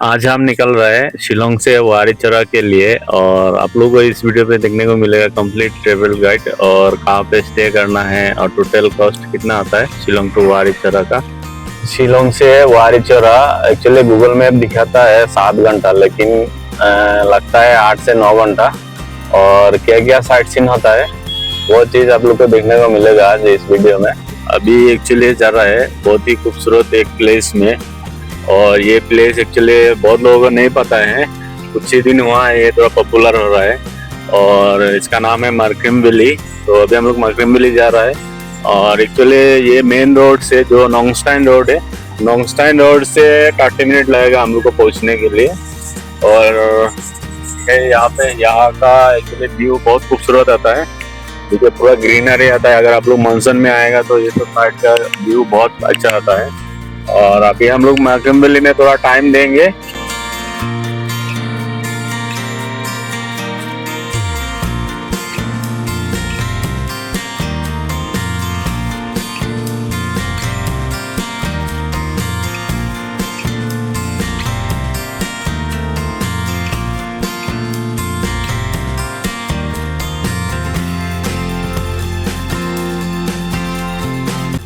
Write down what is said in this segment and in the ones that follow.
आज हम निकल रहे हैं शिलोंग से वारीचरा के लिए और आप लोगों को इस वीडियो पे देखने को मिलेगा कंप्लीट ट्रेवल गाइड और कहाँ पे स्टे करना है और टोटल कॉस्ट कितना आता है शिलोंग टू वारीचरा का। शिलोंग से वारीचरा एक्चुअली गूगल मैप दिखाता है 7 घंटा, लेकिन लगता है 8 से 9 घंटा। और क्या क्या साइट सीन होता है वो चीज़ आप लोग को देखने को मिलेगा आज इस वीडियो में। अभी एक्चुअली जा रहा है बहुत ही खूबसूरत एक प्लेस में, और ये प्लेस एक्चुअली बहुत लोगों को नहीं पता है। कुछ ही दिन हुआ है ये थोड़ा पॉपुलर हो रहा है और इसका नाम है मरकम वैली। तो अभी हम लोग मरकम वैली जा रहा है और एक्चुअली ये मेन रोड से जो नोंगस्टाइन रोड है, नोंगस्टाइन रोड से 30 मिनट लगेगा हम लोग को पहुंचने के लिए। और यहाँ का एक्चुअली व्यू बहुत खूबसूरत आता है क्योंकि पूरा ग्रीनरी आता है। अगर आप लोग मानसून में आएगा तो ये सब साइड का व्यू बहुत अच्छा आता है। और अभी हम लोग मरकम वैली में थोड़ा टाइम देंगे।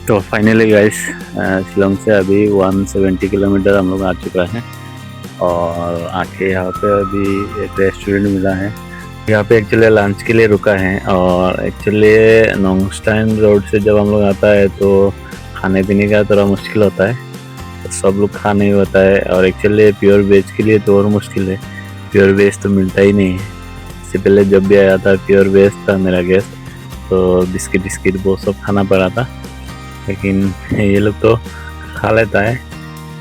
तो फाइनली गाइस शिलोंग से अभी 170 किलोमीटर हम लोग आ चुका है और आके यहाँ पे अभी एक रेस्टोरेंट मिला है। यहाँ पे एक्चुअली लंच के लिए रुका है। और एक्चुअली नोंगस्टाइन रोड से जब हम लोग आता है तो खाने पीने का थोड़ा मुश्किल होता है, तो सब लोग खा नहीं होता है। और एक्चुअली प्योर वेज के लिए तो और मुश्किल है, प्योर वेज तो मिलता ही नहीं है। इससे पहले जब भी आया था प्योर वेज था मेरा गेस्ट, तो बिस्किट वो सब खाना पड़ा था, लेकिन ये लोग तो खा लेता है।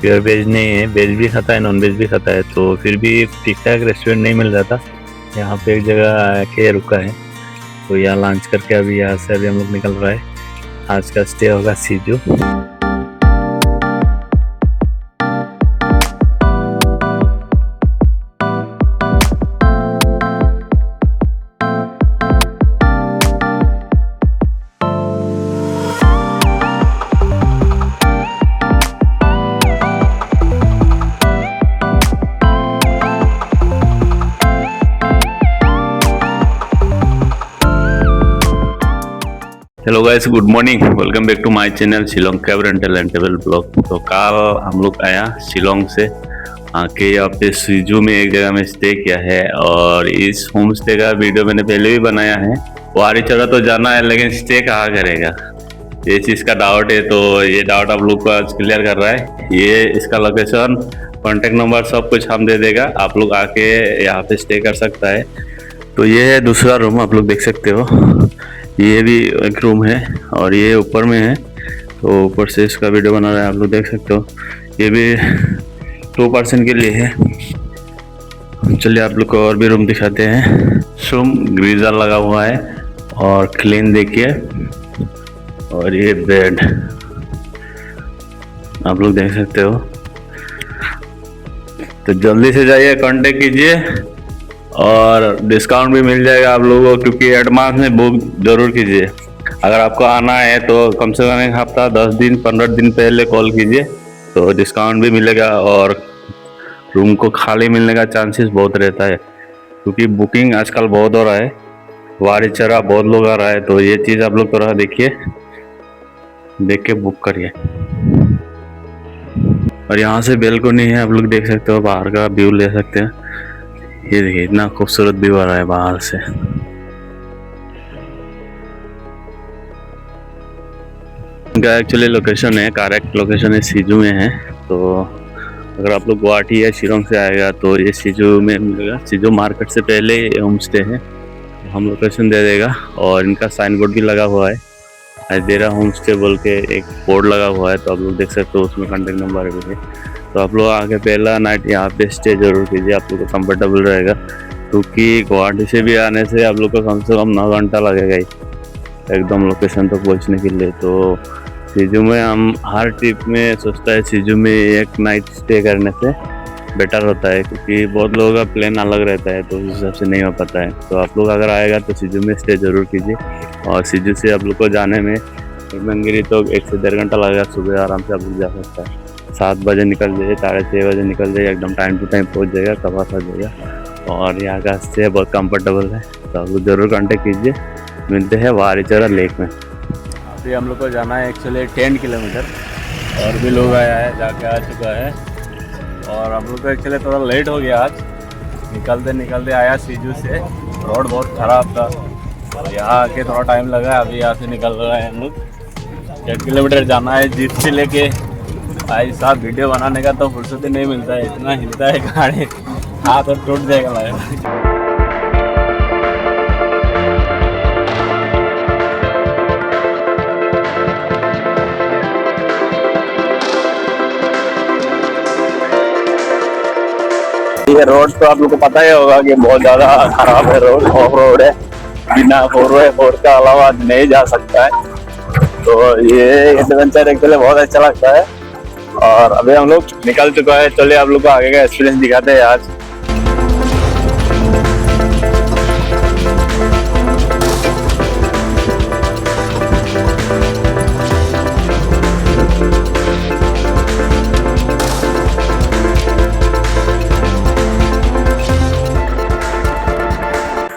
प्योर वेज नहीं है, वेज भी खाता है नॉन वेज भी खाता है, तो फिर भी ठीक ठाक रेस्टोरेंट नहीं मिल रहा था। यहाँ पे एक जगह आके रुका है तो यहाँ लंच करके अभी यहाँ से अभी हम लोग निकल रहा है। आज का स्टे होगा Siju. Hello guys, good morning, welcome back to my channel Shillong cab rental and travel blog. तो कल हम लोग आया शिलोंग से आके यहाँ पे सीजू में एक जगह में स्टे किया है और इस होम स्टे का वीडियो मैंने पहले भी बनाया है। वारीचरा तो जाना है लेकिन स्टे कहाँ करेगा, ये चीज़ का डाउट है। तो ये डाउट आप लोग को आज क्लियर कर रहा है। ये इसका लोकेशन, कॉन्टेक्ट नंबर सब कुछ हम दे देगा, आप लोग आके यहाँ पे स्टे कर सकता है। तो ये है दूसरा रूम, आप लोग देख सकते हो। ये भी एक रूम है और ये ऊपर में है, तो ऊपर से इसका वीडियो बना रहा है, आप लोग देख सकते हो। ये भी 2 पर्सन के लिए है। चलिए आप लोग को और भी रूम दिखाते हैं। रूम गीजर लगा हुआ है और क्लीन देखिए। और ये बेड आप लोग देख सकते हो। तो जल्दी से जाइए, कांटेक्ट कीजिए और डिस्काउंट भी मिल जाएगा आप लोगों को, क्योंकि एडवांस में बुक जरूर कीजिए। अगर आपको आना है तो कम से कम 1 हफ्ता 10 दिन 15 दिन पहले कॉल कीजिए, तो डिस्काउंट भी मिलेगा और रूम को खाली मिलने का चांसेस बहुत रहता है, क्योंकि बुकिंग आजकल बहुत हो रहा है। वारीचरा बहुत लोग आ रहा है, तो ये चीज़ आप लोग थोड़ा देखिए, देख के बुक करिए। और यहाँ से बेलकोनी है, आप लोग देख सकते हो, बाहर का व्यू ले सकते हैं। ये देखिए इतना खूबसूरत व्यू आ रहा है बाहर से। इनका एक्चुअली लोकेशन है, करेक्ट लोकेशन है सीजू में है। तो अगर आप लोग गुवाहाटी या शिलोंग से आएगा तो ये सीजू में मिलेगा। सीजू मार्केट से पहले होम स्टे है, हम लोकेशन दे देगा। और इनका साइन बोर्ड भी लगा हुआ है, देरा होम स्टे बोल के एक बोर्ड लगा हुआ है, तो आप लोग देख सकते हो। उसमें कॉन्टेक्ट नंबर भी है। तो आप लोग आके पहला नाइट यहाँ पे स्टे जरूर कीजिए, आप लोग को कंफर्टेबल रहेगा, क्योंकि गुवाहाटी से भी आने से आप लोग को कम से कम 9 घंटा लगेगा ही एकदम लोकेशन तक पहुँचने के लिए। तो सीजू में हम हर ट्रिप में सोचता है सीजू में एक नाइट स्टे करने से बेटर होता है, क्योंकि बहुत लोगों का प्लान अलग रहता है, तो उस हिसाब से नहीं हो पाता है। तो आप लोग अगर आएगा तो सीजू में स्टे जरूर कीजिए। और सीजू से आप लोग को जाने में मंगिरी तो 1 से 1.5 घंटा लगेगा, सुबह आराम से आप लोग जा सकता है। 7 बजे निकल जाइए, 6:30 बजे निकल जाइए, एकदम टाइम टू टाइम पहुंच जाएगा, कबास आ जाएगा। और यहाँ का स्टे बहुत कंफर्टेबल है, तो आप ज़रूर कांटेक्ट कीजिए। मिलते हैं वारीचरा लेक में। अभी हम लोग को जाना है एक्चुअली 10 किलोमीटर, और भी लोग आया है, जाके आ चुका है। और हम लोग को एक्चुअली थोड़ा लेट हो गया आज, निकलते निकलते आया सीजू से। रोड बहुत ख़राब था, यहाँ आके थोड़ा टाइम लगा। अभी यहाँ से निकल रहे हैं हम लोग, 10 किलोमीटर जाना है जीप से लेके। भाई साहब वीडियो बनाने का तो फुर्सत ही नहीं मिलता है, इतना हिलता है गाड़ी, हाथ और टूट जाएगा लगा। ये रोड तो आप लोग को पता ही होगा कि बहुत ज़्यादा खराब है रोड, ऑफ रोड है, बिना 4x4 का अलावा नहीं जा सकता है। तो ये एडवेंचर एक्चुअली बहुत अच्छा लगता है। और अभी हम लोग निकल चुका है, चलिए आप लोग को आगे का एक्सपीरियंस दिखाते हैं आज।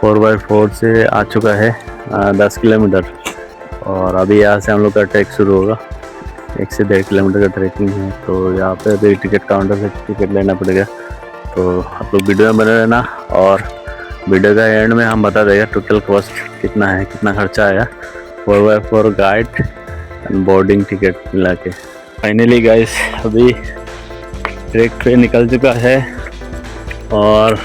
फोर बाई 4 से आ चुका है 10 किलोमीटर, और अभी यहाँ से हम लोग का ट्रैक शुरू होगा। 1 से 1.5 किलोमीटर का ट्रैकिंग है। तो यहाँ पे अभी टिकट काउंटर से टिकट लेना पड़ेगा, तो आप लोग वीडियो में बने रहना। और वीडियो का एंड में हम बता देगा टोटल कॉस्ट कितना है, कितना खर्चा आया 4x4 guide and boarding ticket मिला के। फाइनली गाइस अभी ट्रैक पे निकल चुका है, और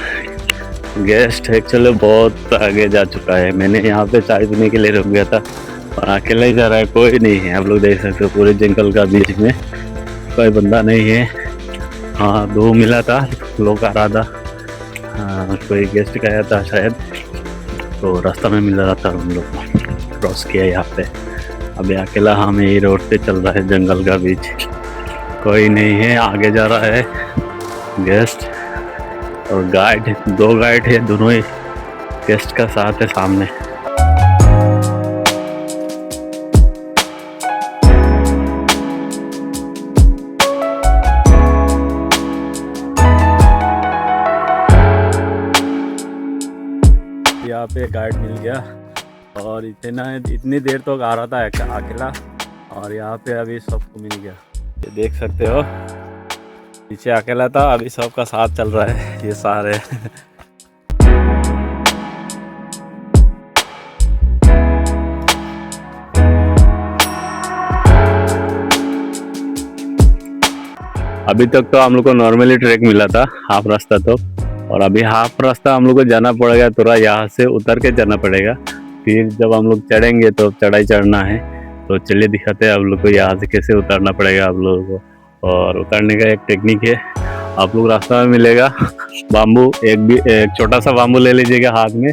गेस्ट एक्चुअली बहुत आगे जा चुका है। मैंने यहाँ पे चाय पीने के लिए रुक गया था, और अकेला ही जा रहा है, कोई नहीं है। आप लोग देख सकते हो पूरे जंगल का बीच में कोई बंदा नहीं है। हाँ 2 मिला था, लोग आ रहा था, कोई गेस्ट का आया था शायद, तो रास्ता में मिल रहा था, हम लोग क्रॉस किया यहाँ पे। अभी अकेला हम यही रोड पे चल रहा है, जंगल का बीच, कोई नहीं है। आगे जा रहा है गेस्ट, और गाइड 2 गाइड है, दोनों ही गेस्ट का साथ है सामने। यहाँ पे गाइड मिल गया, और इतनी देर तक आ रहा था अकेला, और यहाँ पे अभी सबको मिल गया। ये देख सकते हो पीछे अकेला था, अभी सबका साथ चल रहा है ये सारे। अभी तक तो हम लोग को नॉर्मली ट्रैक मिला था, हाफ रास्ता तो, और अभी हाफ रास्ता हम लोग को जाना पड़ेगा, थोड़ा यहाँ से उतर के जाना पड़ेगा। फिर जब हम लोग चढ़ेंगे तो चढ़ाई चढ़ना है। तो चलिए दिखाते हैं आप लोग को यहाँ से कैसे उतरना पड़ेगा आप लोगों को। और उतरने का एक टेक्निक है, आप लोग रास्ता में मिलेगा बाम्बू, एक छोटा सा बाम्बू ले लीजिएगा हाथ में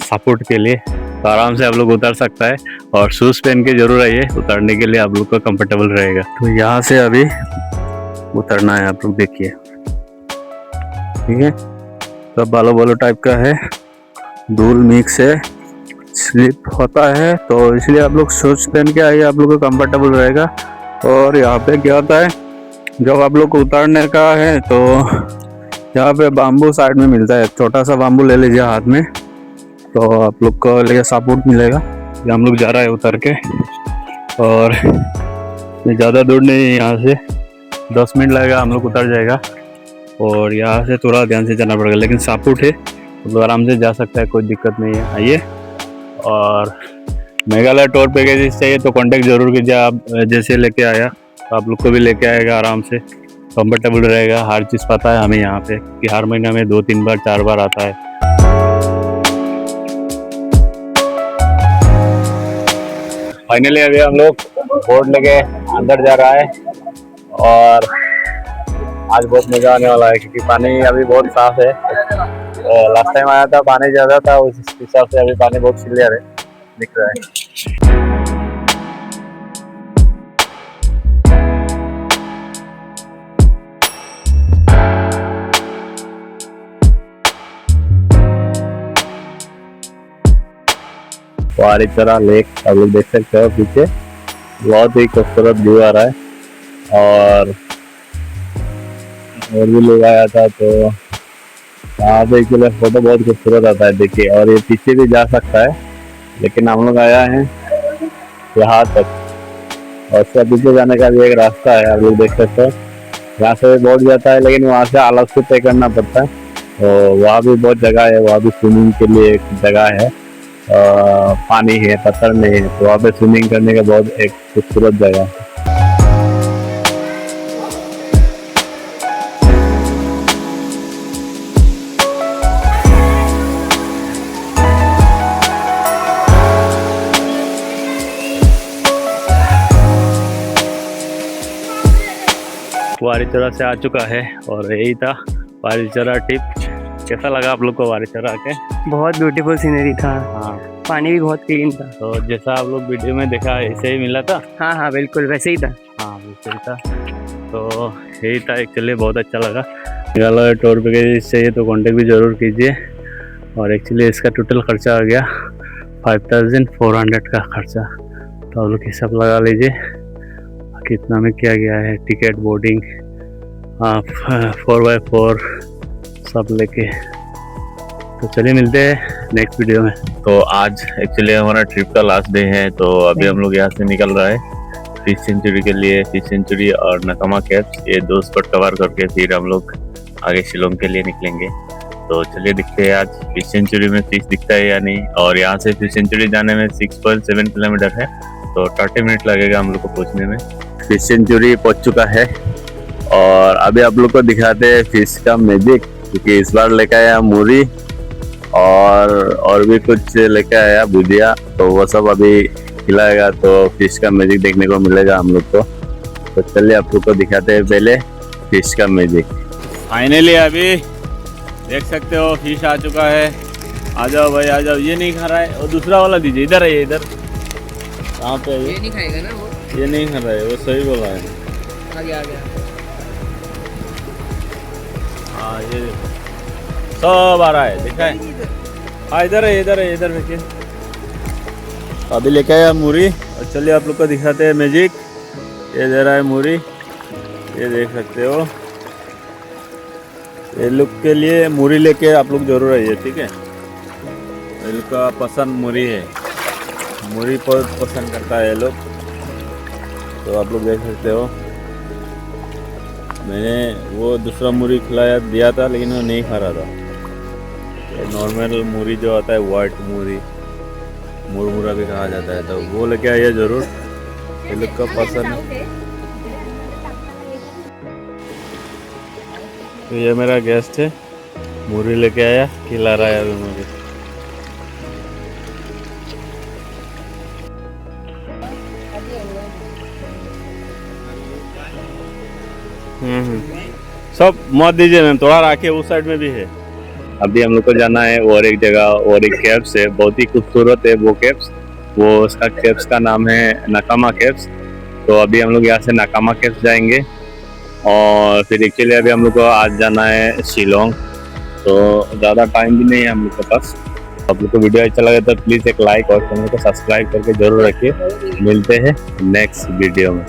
सपोर्ट के लिए, तो आराम से आप लोग उतर सकता है। और शूज़ पहन के जरूर आइए, उतरने के लिए आप लोग को कंफर्टेबल रहेगा। तो यहाँ से अभी उतरना है, आप लोग देखिए, ठीक है। सब बालो बालो टाइप का है, धूल मिक्स है, स्लिप होता है, तो इसलिए आप लोग शूज पहन के आइए, आप लोग को कंफर्टेबल रहेगा। और यहाँ पे क्या होता है, जब आप लोग को उतारने का है तो यहाँ पे बाम्बू साइड में मिलता है, छोटा सा बाम्बू ले लीजिए हाथ में, तो आप लोग को लिए सपोर्ट मिलेगा। हम लोग जा रहा है उतर के, और ज़्यादा दूर नहीं है, यहाँ से 10 मिनट लगेगा, हम लोग उतर जाएगा। और यहाँ से थोड़ा ध्यान से जाना पड़ेगा, लेकिन सपोर्ट है तो आराम से जा सकता है, कोई दिक्कत नहीं है। आइए, और मेघालय टूर पैकेजेस चाहिए तो कांटेक्ट जरूर कीजिए। आप जैसे लेके आया तो आप लोग को भी लेके आएगा, आराम से कंफर्टेबल रहेगा। हर चीज़ पता है हमें यहाँ पे कि हर महीना में 2-3 बार 4 बार आता है। फाइनली अभी हम लोग बोट लेके अंदर जा रहा है, और आज बहुत मजा आने वाला है क्योंकि पानी अभी बहुत साफ है। लास्ट टाइम आया था पानी ज़्यादा था, उस हिसाब से अभी पानी बहुत क्लियर है, दिख रहा है। वारीचरा लेक आप लोग देख सकते हो पीछे, बहुत ही खूबसूरत व्यू आ रहा है। और और भी लोग आया था। तो यहाँ पे एक्चुअली फोटो बहुत खूबसूरत आता है देखिए, और ये पीछे भी जा सकता है, लेकिन हम लोग आया है यहाँ तक, और उसका पीछे जाने का भी एक रास्ता है, आप लोग देख सकते हो। यहाँ से बोट जाता है, लेकिन वहाँ से अलग से तय करना पड़ता है। तो वहाँ भी बहुत जगह है, वहाँ भी स्विमिंग के लिए एक जगह है, पानी है, पत्थर नहीं है, तो वहाँ पे स्विमिंग करने का बहुत एक खूबसूरत जगह है। वारीचौरा से आ चुका है और यही था वारीचौरा ट्रिप। कैसा लगा आप लोग को वारीचौरा आके? बहुत ब्यूटीफुल सीनरी था। हाँ, पानी भी बहुत क्लीन था। तो जैसा आप लोग वीडियो में देखा ऐसे ही मिला था। हाँ हाँ बिल्कुल वैसे ही था। हाँ वैसे ही था, तो यही था एक्चुअली, बहुत अच्छा लगा। मेघालय टूर पैकेज चाहिए तो कांटेक्ट भी ज़रूर कीजिए। और एक्चुअली इसका टोटल खर्चा आ गया 5400 का खर्चा, तो आप लोग हिसाब लगा लीजिए कितना में किया गया है। टिकट, बोर्डिंग, 4x4 सब लेके। तो चलिए मिलते हैं नेक्स्ट वीडियो में। तो आज एक्चुअली हमारा ट्रिप का लास्ट डे है, तो अभी हम लोग यहाँ से निकल रहा है फिश सेंचुरी के लिए। फिश सेंचुरी और नकामा केव्स, ये 2 स्पॉट कवर करके फिर हम लोग आगे शिलोंग के लिए निकलेंगे। तो चलिए दिखते हैं आज फिश सेंचुरी में फिश दिखता है या नहीं। और यहाँ से फिश सेंचुरी जाने में 6.7 किलोमीटर है, तो 30 मिनट लगेगा हम लोग को पहुँचने में। फिश सेंचुरी पहुँच चुका है और अभी आप लोग को दिखाते हैं फिश का मैजिक, क्योंकि इस बार लेकर आया मूरी और भी कुछ लेकर आया भुजिया, तो वो सब अभी खिलाएगा, तो फिश का मैजिक देखने को मिलेगा हम लोग को। तो चलिए आप लोग को दिखाते हैं पहले फिश का मैजिक। फाइनली अभी देख सकते हो फिश आ चुका है। आ जाओ भाई आ जाओ। ये नहीं खा रहा है, और दूसरा वाला दीजिए। इधर है, इधर। कहाँ पे है? ये नहीं खाएगा ना वो? ये नहीं खा रहा है, वो सही बोला है। आ गया आ गया। हाँ ये सब आ रहा है, देखा है? हाँ इधर है, इधर है, इधर देखिए। अभी लेके आया मूरी, और चलिए आप लोग को दिखाते हैं मैजिक। ये दे रहा है मूरी, ये देख सकते हो। ये लोग के लिए मूरी लेके आप लोग जरूर आइए, ठीक है? ये लोग का पसंद मूरी है, मूरी बहुत पसंद करता है ये लोग। तो आप लोग देख सकते हो, मैंने वो दूसरा मूरी खिलाया दिया था, लेकिन वो नहीं खा रहा था। ये नॉर्मल मूरी जो आता है, वाइट मूरी, मुरमुरा भी कहा जाता है, तो वो लेके आइए ज़रूर, ये लोग का पसंद है। तो ये मेरा गेस्ट है, मूरी लेके आया, खिला रहा है अभी मुझे। सब मत दीजिए मैम, थोड़ा रखिए, उस साइड में भी है। अभी हम लोग को जाना है और एक जगह, और एक केव्स है, बहुत ही खूबसूरत है वो केव्स। वो उसका केव्स का नाम है नकामा केव्स। तो अभी हम लोग यहाँ से नकामा केव्स जाएंगे, और फिर एक्चुअली अभी हम लोग को आज जाना है शिलोंग। तो ज़्यादा टाइम भी नहीं है हम लोग के पास। आप लोग को वीडियो अच्छा लगे तो प्लीज़ एक लाइक और चैनल को सब्सक्राइब करके जरूर रखिए। मिलते हैं नेक्स्ट वीडियो में।